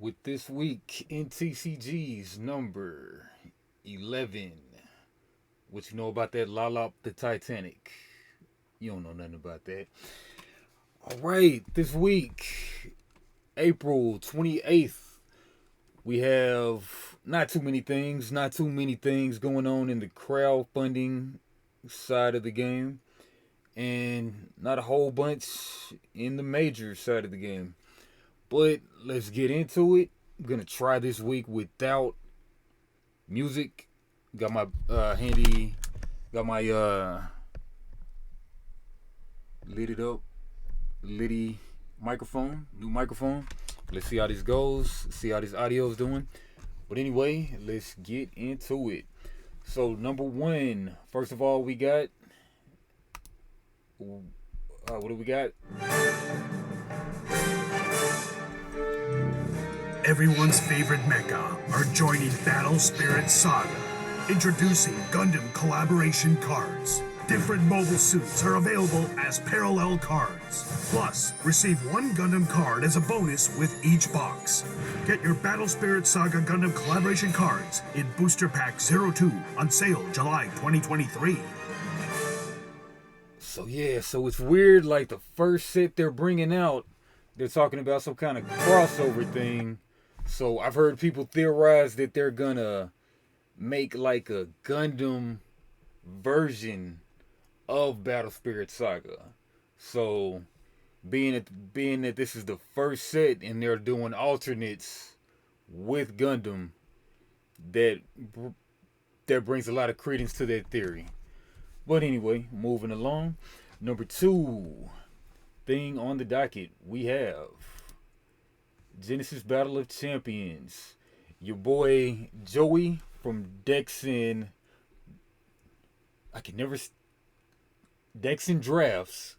with this week in TCGs number 11. What you know about that Lollop the Titanic? You don't know nothing about that. All right, this week, April 28th, we have not too many things going on in the crowdfunding side of the game, and not a whole bunch in the major side of the game. But let's get into it. I'm gonna try this week without music. Got my got my lit it up, litty microphone, new microphone. Let's see how this goes. See how this audio is doing. But anyway, let's get into it. So number one, first of all, we got what do we got? Everyone's favorite mecha are joining Battle Spirit Saga. Introducing Gundam collaboration cards. Different mobile suits are available as parallel cards. Plus, receive one Gundam card as a bonus with each box. Get your Battle Spirit Saga Gundam collaboration cards in Booster Pack 02 on sale July 2023. So it's weird. Like the first set they're bringing out, they're talking about some kind of crossover thing. So I've heard people theorize that they're gonna make like a Gundam version of Battle Spirit Saga. So being that this is the first set and they're doing alternates with Gundam, that brings a lot of credence to that theory. But anyway, moving along. Number two thing on the docket, we have Genesis Battle of Champions. Your boy Joey from Dexin. Dexin Drafts.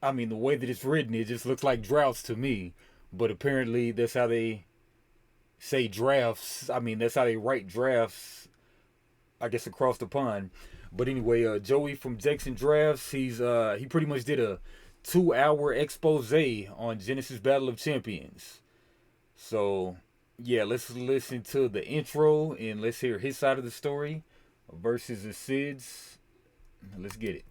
I mean, the way that it's written, it just looks like Draughts to me. But apparently, that's how they say drafts. I mean, that's how they write drafts, I guess, across the pond. But anyway, Joey from Dexin Drafts, he pretty much did a 2-hour expose on Genesis Battle of Champions. So, yeah, let's listen to the intro and let's hear his side of the story versus the Sid's. Let's get it.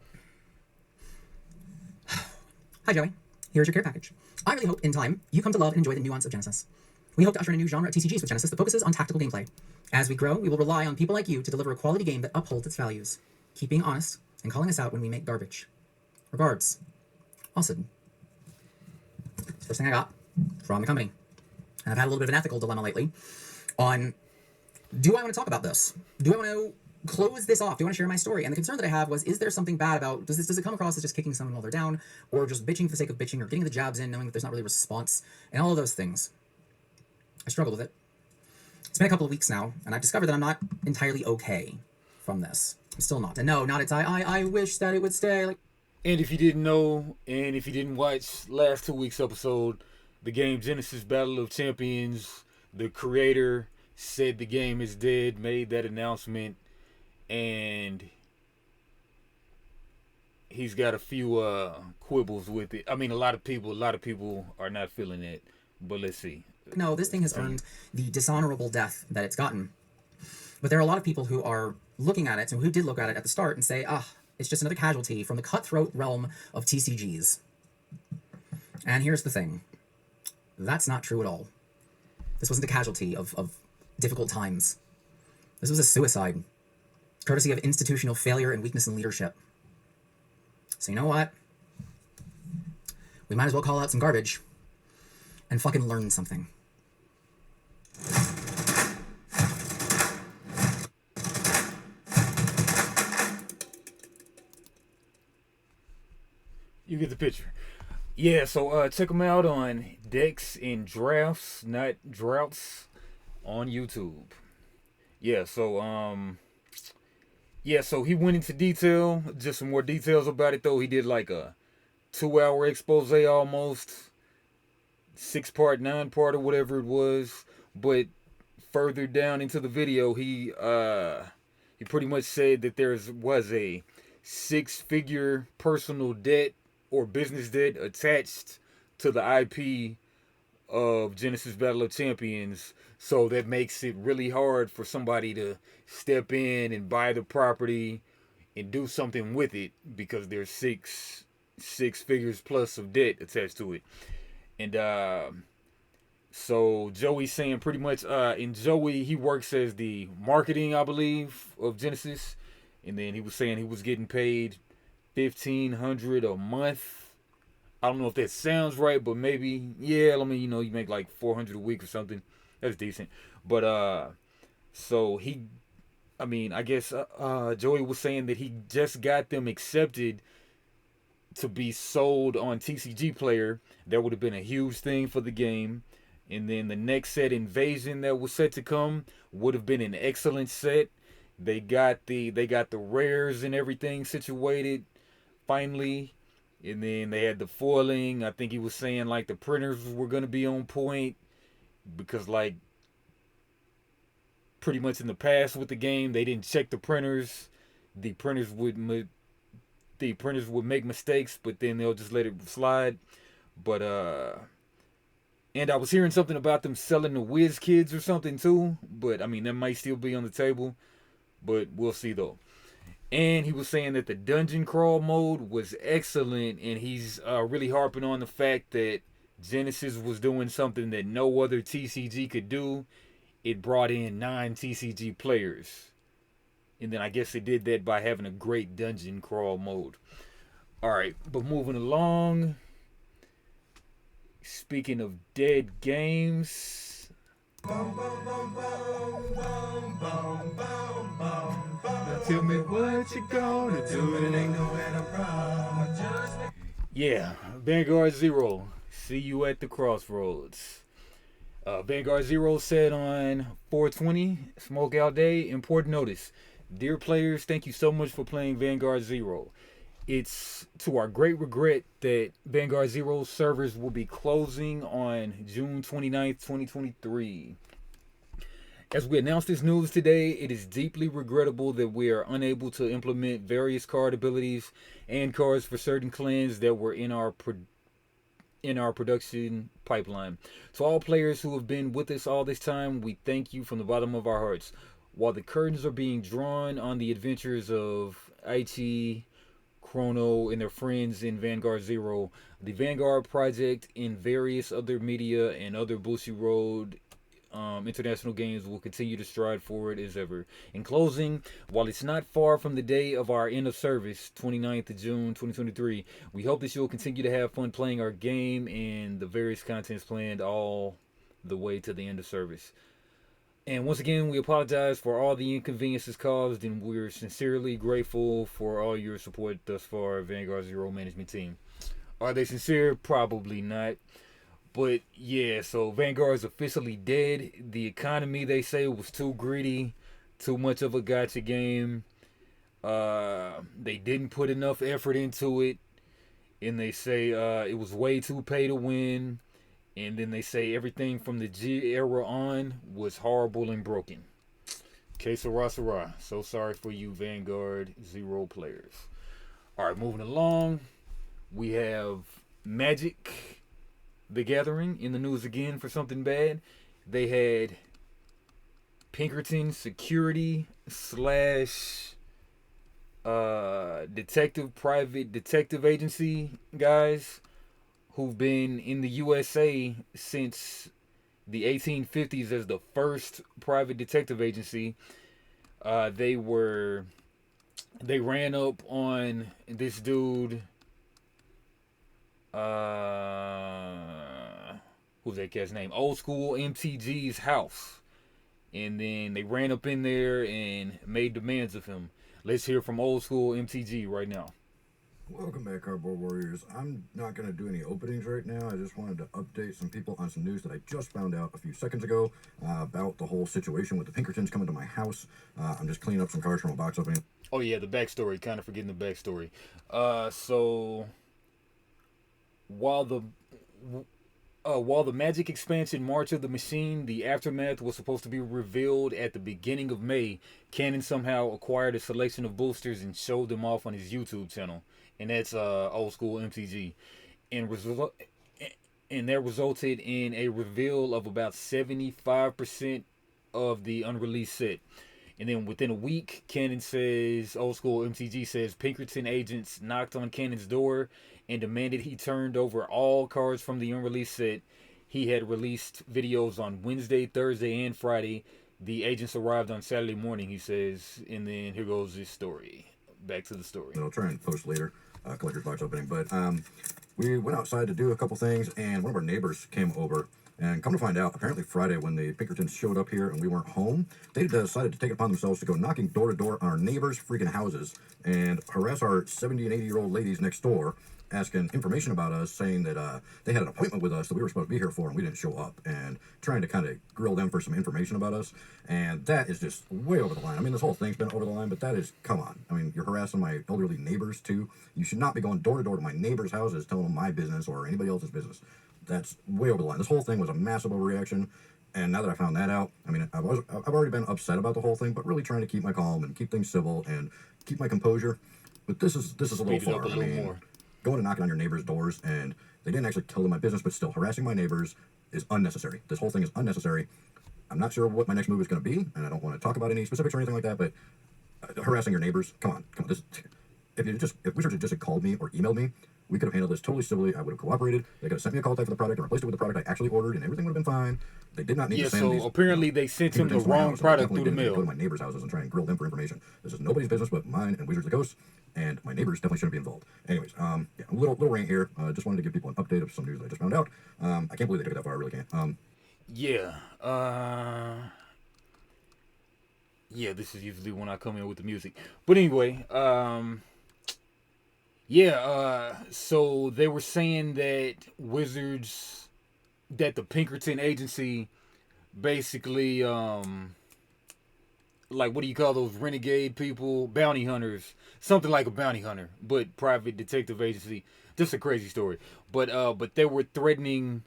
Hi, Joey. Here's your care package. I really hope, in time, you come to love and enjoy the nuance of Genesis. We hope to usher in a new genre of TCGs with Genesis that focuses on tactical gameplay. As we grow, we will rely on people like you to deliver a quality game that upholds its values. Keep being honest and calling us out when we make garbage. Regards, Austin. It's the first thing I got from the company. And I've had a little bit of an ethical dilemma lately on, do I want to talk about this? Do I want to close this off? Do I want to share my story? And the concern that I have was, is there something bad about, does it come across as just kicking someone while they're down, or just bitching for the sake of bitching, or getting the jabs in, knowing that there's not really a response, and all of those things. I struggled with it. It's been a couple of weeks now, and I've discovered that I'm not entirely okay from this. I'm still not. And no, not it's, I wish that it would stay. Like. And if you didn't know, and if you didn't watch last 2 weeks' episode, the game Genesis Battle of Champions, the creator said the game is dead, made that announcement, and he's got a few quibbles with it. I mean, a lot of people are not feeling it, but let's see. No, this thing has earned the dishonorable death that it's gotten. But there are a lot of people who are looking at it, and who did look at it at the start and say, it's just another casualty from the cutthroat realm of TCGs. And here's the thing. That's not true at all. This wasn't a casualty of difficult times. This was a suicide, courtesy of institutional failure and weakness in leadership. So you know what? We might as well call out some garbage and fucking learn something. You get the picture. Yeah, so check them out on Dex and Drafts, not Draughts, on YouTube. Yeah, so he went into detail, just some more details about it though. He did like a 2-hour expose almost, 6-part, 9-part, or whatever it was. But further down into the video, he pretty much said that there was a 6-figure personal debt or business debt attached to the IP of Genesis Battle of Champions. So that makes it really hard for somebody to step in and buy the property and do something with it because there's six figures plus of debt attached to it. And so Joey's saying pretty much, and Joey, he works as the marketing, I believe, of Genesis. And then he was saying he was getting paid $1,500 a month. I don't know if that sounds right, but maybe, yeah. I mean, you make like $400 a week or something. That's decent. But so I guess Joey was saying that he just got them accepted to be sold on TCG Player. That would have been a huge thing for the game. And then the next set, Invasion, that was set to come, would have been an excellent set. They got the rares and everything situated finally. And then they had the foiling. I think he was saying like the printers were gonna be on point because like pretty much in the past with the game they didn't check the printers. The printers would make mistakes, but then they'll just let it slide. But and I was hearing something about them selling the Whiz Kids or something too. But I mean that might still be on the table. But we'll see though. And he was saying that the dungeon crawl mode was excellent, and he's really harping on the fact that Genesis was doing something that no other TCG could do. It brought in 9 TCG players. And then I guess they did that by having a great dungeon crawl mode. Alright, but moving along. Speaking of dead games. Now tell me what you gonna do. It ain't no problem. Yeah, Vanguard Zero. See you at the crossroads. Vanguard Zero said on 420 Smokeout Day, important notice. Dear players, thank you so much for playing Vanguard Zero. It's to our great regret that Vanguard Zero servers will be closing on June 29th, 2023. As we announced this news today, it is deeply regrettable that we are unable to implement various card abilities and cards for certain clans that were in our production pipeline. To all players who have been with us all this time, we thank you from the bottom of our hearts. While the curtains are being drawn on the adventures of Aichi, Chrono, and their friends in Vanguard Zero, the Vanguard project in various other media and other Bushiroad international games will continue to stride forward as ever. In closing, while it's not far from the day of our end of service, 29th of June 2023, we hope that you'll continue to have fun playing our game and the various contents planned all the way to the end of service. And once again, we apologize for all the inconveniences caused, and we're sincerely grateful for all your support thus far, Vanguard Zero management team. Are they sincere? Probably not. But yeah, so Vanguard's officially dead. The economy, they say, was too greedy, too much of a gacha game. They didn't put enough effort into it, and they say it was way too pay to win. And then they say everything from the G era on was horrible and broken. Que sera, sera. So sorry for you Vanguard Zero players. Alright, moving along. We have Magic the Gathering in the news again for something bad. They had Pinkerton Security / private detective agency guys who've been in the USA since the 1850s as the first private detective agency. They ran up on this dude. Who's that cat's name? Old School MTG's house. And then they ran up in there and made demands of him. Let's hear from Old School MTG right now. Welcome back, Cardboard Warriors. I'm not going to do any openings right now. I just wanted to update some people on some news that I just found out a few seconds ago about the whole situation with the Pinkertons coming to my house. I'm just cleaning up some cards from a box opening. Oh yeah, the backstory. Kind of forgetting the backstory. So while the Magic expansion March of the Machine, the Aftermath, was supposed to be revealed at the beginning of May, Cannon somehow acquired a selection of boosters and showed them off on his YouTube channel. And that's Old School MTG. and that resulted in a reveal of about 75% of the unreleased set. And then within a week, Cannon says, old school MTG says, Pinkerton agents knocked on Cannon's door and demanded he turned over all cards from the unreleased set. He had released videos on Wednesday, Thursday, and Friday. The agents arrived on Saturday morning, he says. And then here goes this story. Back to the story. I'll try and post later, collector's box opening. But we went outside to do a couple things, and one of our neighbors came over. And come to find out, apparently Friday when the Pinkertons showed up here and we weren't home, they decided to take it upon themselves to go knocking door to door on our neighbors' freaking houses and harass our 70 and 80-year-old ladies next door, asking information about us, saying that they had an appointment with us that we were supposed to be here for and we didn't show up, and trying to kind of grill them for some information about us. And that is just way over the line. I mean, this whole thing's been over the line, but that is, come on. I mean, you're harassing my elderly neighbors too. You should not be going door to door to my neighbors' houses telling them my business or anybody else's business. That's way over the line. This whole thing was a massive overreaction, and now that I found that out, I mean, I've already been upset about the whole thing, but really trying to keep my calm and keep things civil and keep my composure. But this is a little far. I mean, going and knocking on your neighbors' doors, and they didn't actually tell them my business, but still harassing my neighbors is unnecessary. This whole thing is unnecessary. I'm not sure what my next move is going to be, and I don't want to talk about any specifics or anything like that, but harassing your neighbors, come on. If Wizards had just called me or emailed me, we could have handled this totally civilly. I would have cooperated. They could have sent me a call type for the product and replaced it with the product I actually ordered, and everything would have been fine. They did not need to send these. So apparently they sent him the wrong product through the mail. Go to my neighbors' houses and try and grill them for information. This is nobody's business but mine and Wizards of the Coast, and my neighbors definitely shouldn't be involved. Anyways, yeah, a little rant here. Just wanted to give people an update of some news that I just found out. I can't believe they took it that far. I really can't. Yeah. Yeah, this is usually when I come in with the music. But anyway, so they were saying that Wizards, that the Pinkerton agency basically, like, what do you call those renegade people? Bounty hunters. Something like a bounty hunter, but private detective agency. Just a crazy story. But they were threatening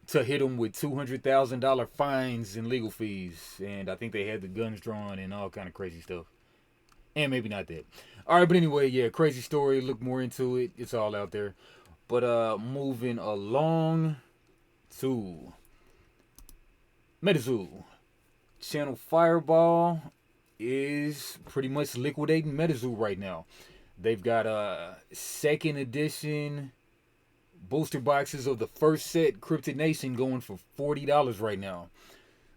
to hit them with $200,000 fines and legal fees. And I think they had the guns drawn and all kind of crazy stuff. And maybe not that. All right, but anyway, yeah, crazy story. Look more into it. It's all out there. But moving along to Metazoo. Channel Fireball is pretty much liquidating Metazoo right now. They've got second edition booster boxes of the first set, Cryptid Nation, going for $40 right now.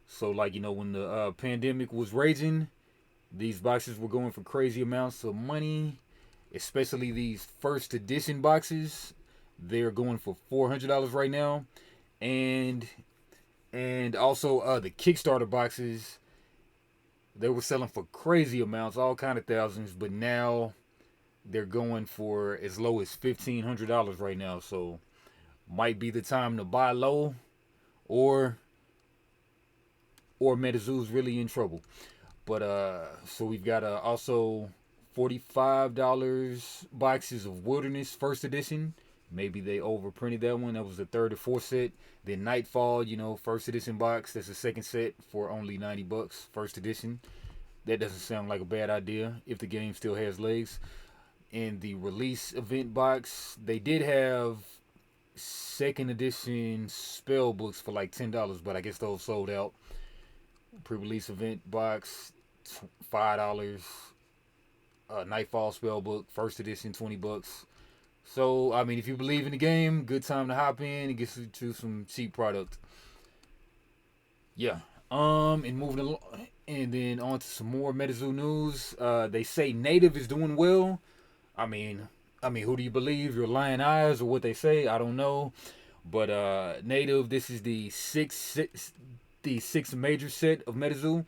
So, like, you know, when the pandemic was raging, these boxes were going for crazy amounts of money, especially these first edition boxes. They're going for $400 right now. And also the Kickstarter boxes, they were selling for crazy amounts, all kind of thousands, but now they're going for as low as $1,500 right now. So might be the time to buy low, or Metazoo's really in trouble. But so we've got also $45 boxes of Wilderness First Edition. Maybe they overprinted that one. That was the third or fourth set. Then Nightfall, you know, first edition box. That's the second set for only $90. First edition. That doesn't sound like a bad idea if the game still has legs. In the release event box, they did have second edition spell books for like $10, but I guess those sold out. Pre-release event box, $5. Nightfall spell book, first edition, $20. So, I mean, if you believe in the game, good time to hop in and get you some cheap product. Yeah. And moving along, and then on to some more Metazoo news. They say Native is doing well. I mean, who do you believe? Your lying eyes or what they say? I don't know. But Native, this is the sixth major set of Metazoo.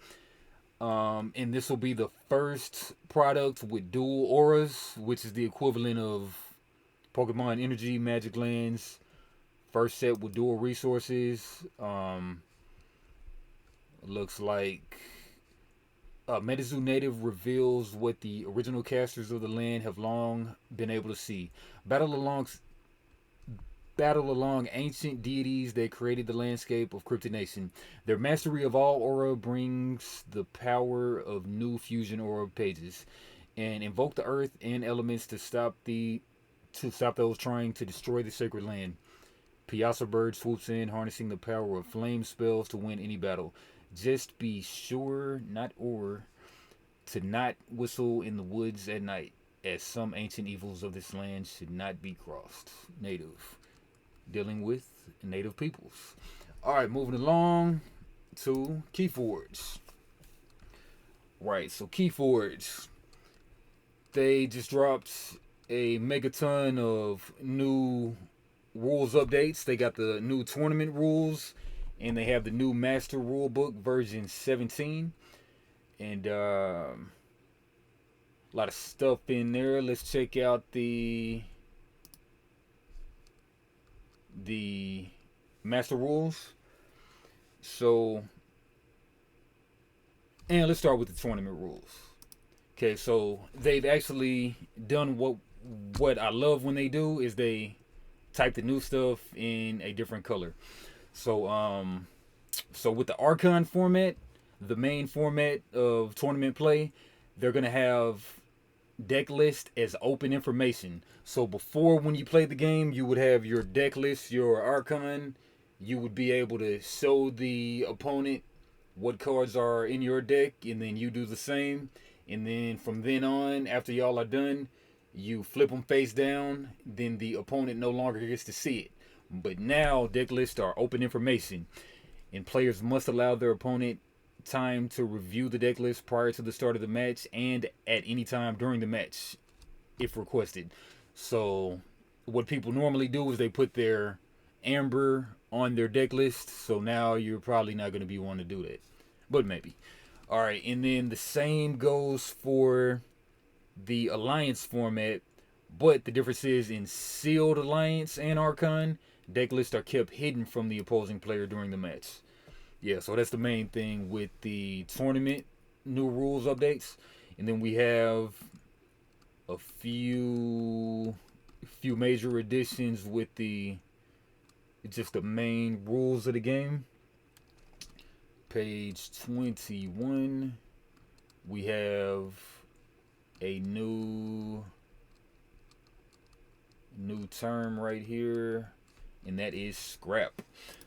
And this will be the first product with dual auras, which is the equivalent of Pokemon Energy, Magic Lands. First set with dual resources. Looks like Metazoo Native reveals what the original casters of the land have long been able to see. Battle along ancient deities that created the landscape of Cryptid Nation. Their mastery of all aura brings the power of new fusion aura pages, and invoke the earth and elements to stop those trying to destroy the sacred land. Piasa Bird swoops in, harnessing the power of flame spells to win any battle. Just be sure to not whistle in the woods at night, as some ancient evils of this land should not be crossed. Native. Dealing with native peoples. Alright, moving along to Keyforge. Right, so Keyforge. They just dropped a megaton of new rules updates. They got the new tournament rules, and they have the new master rulebook version 17. And a lot of stuff in there. Let's check out the master rules. So, and let's start with the tournament rules. Okay, so they've actually done what I love when they do is they type the new stuff in a different color. So so with the Archon format, the main format of tournament play, they're gonna have deck list as open information. So before, when you play the game, you would have your deck list, your Archon. You would be able to show the opponent what cards are in your deck, and then you do the same. And then from then on, after y'all are done, you flip them face down. Then the opponent no longer gets to see it. But now deck lists are open information, and players must allow their opponent time to review the deck list prior to the start of the match and at any time during the match if requested. So what people normally do is they put their amber on their deck list, so now you're probably not going to be one to do that, but maybe. All right, and then the same goes for the alliance format, but the difference is in sealed alliance and Archon, deck lists are kept hidden from the opposing player during the match. Yeah, so that's the main thing with the tournament new rules updates. And then we have a few major additions with just the main rules of the game. Page 21, we have a new term right here, and that is scrap.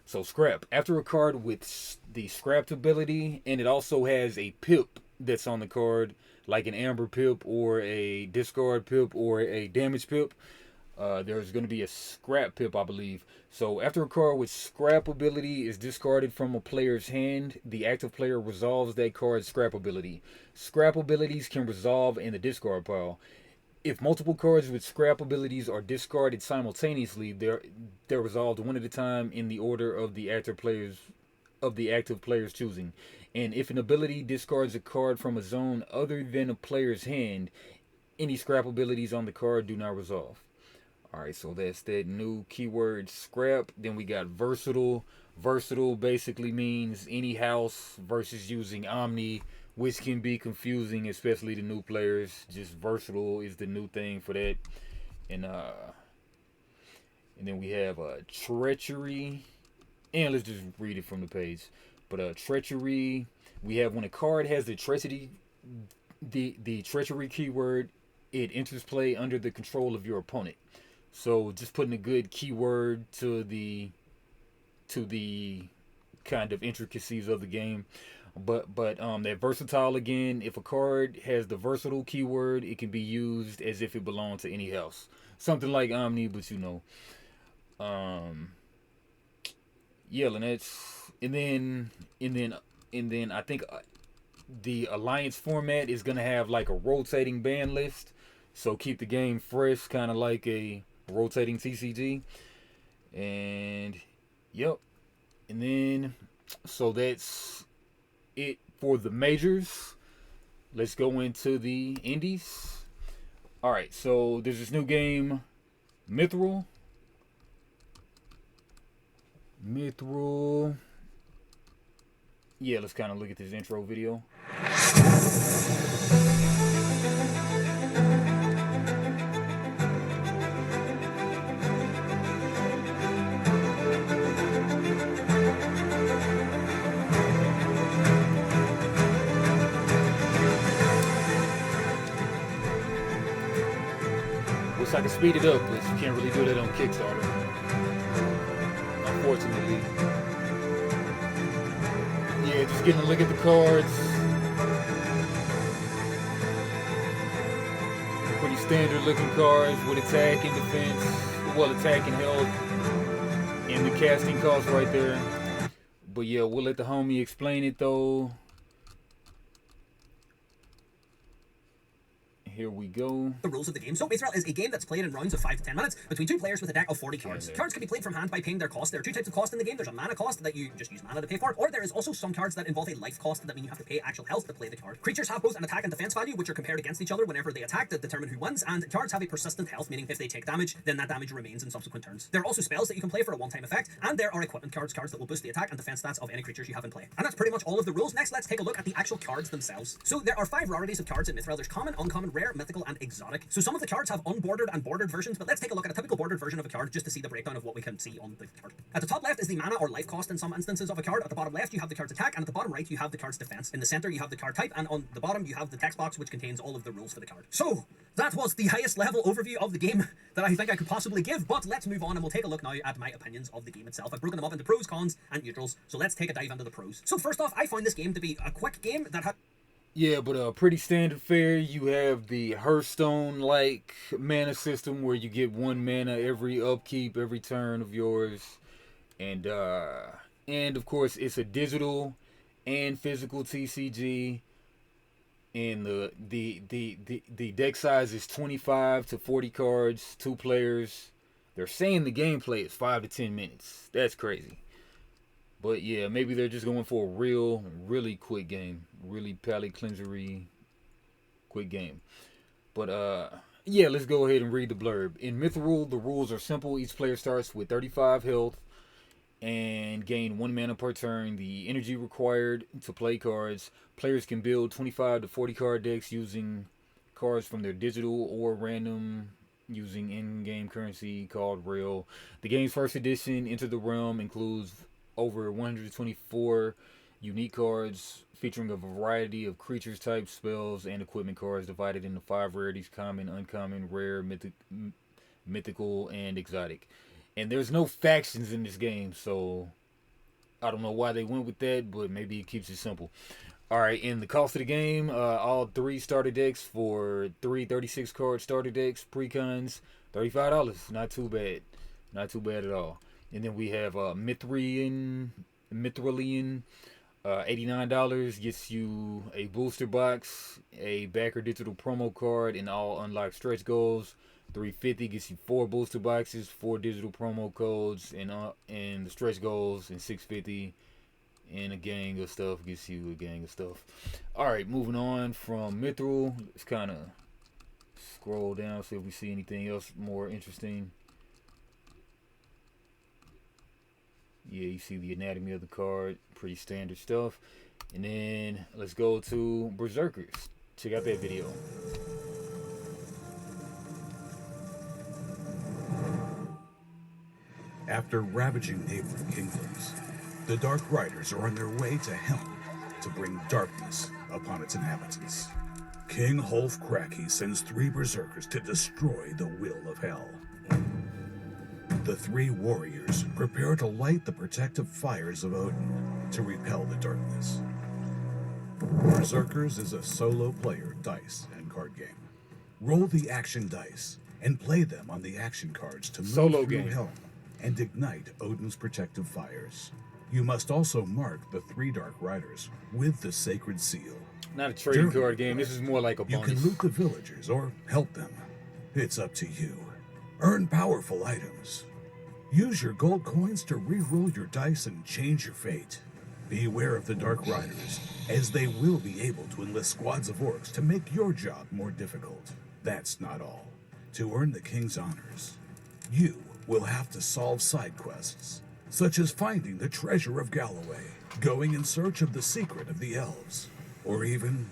So scrap, after a card with the scrapped ability, and it also has a pip that's on the card, like an amber pip or a discard pip or a damage pip, there's going to be a scrap pip, I believe. So after a card with scrap ability is discarded from a player's hand, the active player resolves that card's scrap ability. Scrap abilities can resolve in the discard pile. If multiple cards with scrap abilities are discarded simultaneously, they're resolved one at a time in the order of the active player's choosing. And if an ability discards a card from a zone other than a player's hand, any scrap abilities on the card do not resolve. Alright, so that's that new keyword scrap. Then we got versatile. Versatile basically means any house versus using Omni, which can be confusing, especially to new players. Just versatile is the new thing for that. And then we have treachery. And let's just read it from the page. But treachery, we have when a card has the treachery keyword, it enters play under the control of your opponent. So just putting a good keyword to the kind of intricacies of the game. But that versatile again, if a card has the versatile keyword, it can be used as if it belonged to any house. Something like Omni, but you know. Yeah, and then I think the alliance format is gonna have like a rotating ban list, so keep the game fresh, kind of like a rotating TCG. And yep, and then so that's it for the majors. Let's go into the indies. All right, so there's this new game, Mythrel. Yeah, let's kind of look at this intro video. Wish I could speed it up, but you can't really do that on Kickstarter. unfortunately. Yeah, just getting a look at the cards. Pretty standard looking cards with attack and defense. Well, attack and health. And the casting cost right there. But yeah, we'll let the homie explain it though. Here we go. The rules of the game. So Mythrel is a game that's played in rounds of 5 to 10 minutes between 2 players with a deck of 40 cards. Cards can be played from hand by paying their cost. There are 2 types of cost in the game. There's a mana cost that you just use mana to pay for, or there is also some cards that involve a life cost that mean you have to pay actual health to play the card. Creatures have both an attack and defense value, which are compared against each other whenever they attack to determine who wins, and cards have a persistent health, meaning if they take damage, then that damage remains in subsequent turns. There are also spells that you can play for a one-time effect, and there are equipment cards that will boost the attack and defense stats of any creatures you have in play. And that's pretty much all of the rules. Next, let's take a look at the actual cards themselves. So there are 5 rarities of cards in Mythrel. There's common, uncommon, rare, mythical, and exotic. So some of the cards have unbordered and bordered versions, but let's take a look at a typical bordered version of a card just to see the breakdown of what we can see on the card. At the top left is the mana or life cost in some instances of a card. At the bottom left you have the card's attack, and at the bottom right you have the card's defense. In the center you have the card type, and on the bottom you have the text box which contains all of the rules for the card. So that was the highest level overview of the game that I think I could possibly give, but let's move on and we'll take a look now at my opinions of the game itself. I've broken them up into pros, cons, and neutrals, so let's take a dive into the pros. So first off, I found this game to be a quick game that had... Yeah, but pretty standard fare. You have the Hearthstone-like mana system where you get 1 mana every upkeep, every turn of yours. And of course, it's a digital and physical TCG. And the deck size is 25 to 40 cards, 2 players. They're saying the gameplay is 5 to 10 minutes. That's crazy. But yeah, maybe they're just going for a really quick game. Really palate cleansery quick game. But yeah, let's go ahead and read the blurb. In Mythrel, the rules are simple. Each player starts with 35 health and gain 1 mana per turn. The energy required to play cards. Players can build 25 to 40 card decks using cards from their digital or random using in-game currency called Real. The game's first edition, Enter the Realm, includes over 124 unique cards featuring a variety of creatures, types, spells, and equipment cards divided into 5 rarities: common, uncommon, rare, mythical, and exotic. And there's no factions in this game, so I don't know why they went with that, but maybe it keeps it simple. Alright, and the cost of the game, all 3 starter decks for 3 36 card starter decks, precons, $35. Not too bad. Not too bad at all. And then we have Mythrelian, $89 gets you a booster box, a backer digital promo card, and all unlocked stretch goals. $350 gets you 4 booster boxes, 4 digital promo codes, and the stretch goals, and $650 and a gang of stuff gets you a gang of stuff. All right, moving on from Mythrel, let's kind of scroll down see if we see anything else more interesting. Yeah, you see the anatomy of the card, pretty standard stuff. And then let's go to Berserkers. Check out that video. After ravaging neighboring kingdoms, the Dark Riders are on their way to Helm to bring darkness upon its inhabitants. King Hulf Kraki sends 3 Berserkers to destroy the will of Hell. The 3 warriors prepare to light the protective fires of Odin to repel the darkness. Berserkers is a solo player dice and card game. Roll the action dice and play them on the action cards to move Solo through game. Helm and ignite Odin's protective fires. You must also mark the 3 Dark Riders with the sacred seal. Not a trading During card game. This is more like a You bonus. can loot the villagers or help them. It's up to you. Earn powerful items. Use your gold coins to re-roll your dice and change your fate. Beware of the Dark Riders, as they will be able to enlist squads of orcs to make your job more difficult. That's not all. To earn the king's honors, you will have to solve side quests, such as finding the treasure of Galloway, going in search of the secret of the elves, or even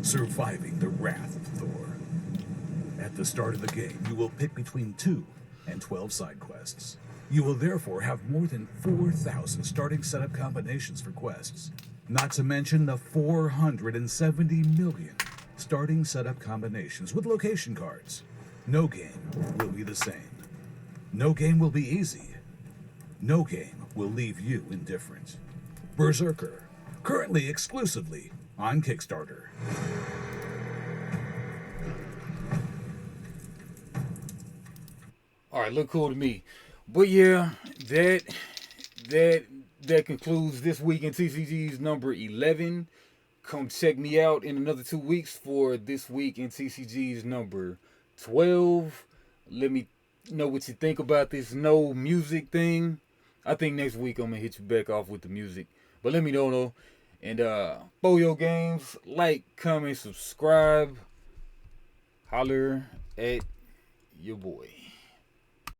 surviving the wrath of Thor. At the start of the game, you will pick between 2 and 12 side quests. You will therefore have more than 4,000 starting setup combinations for quests, not to mention the 470 million starting setup combinations with location cards. No game will be the same. No game will be easy. No game will leave you indifferent. Berserker, currently exclusively on Kickstarter. All right, look cool to me. But yeah, that concludes this week in TCGs number 11. Come check me out in another 2 weeks for this week in TCGs number 12. Let me know what you think about this no music thing. I think next week I'm gonna hit you back off with the music. But let me know though. And Foyo Games, like, comment, subscribe. Holler at your boy.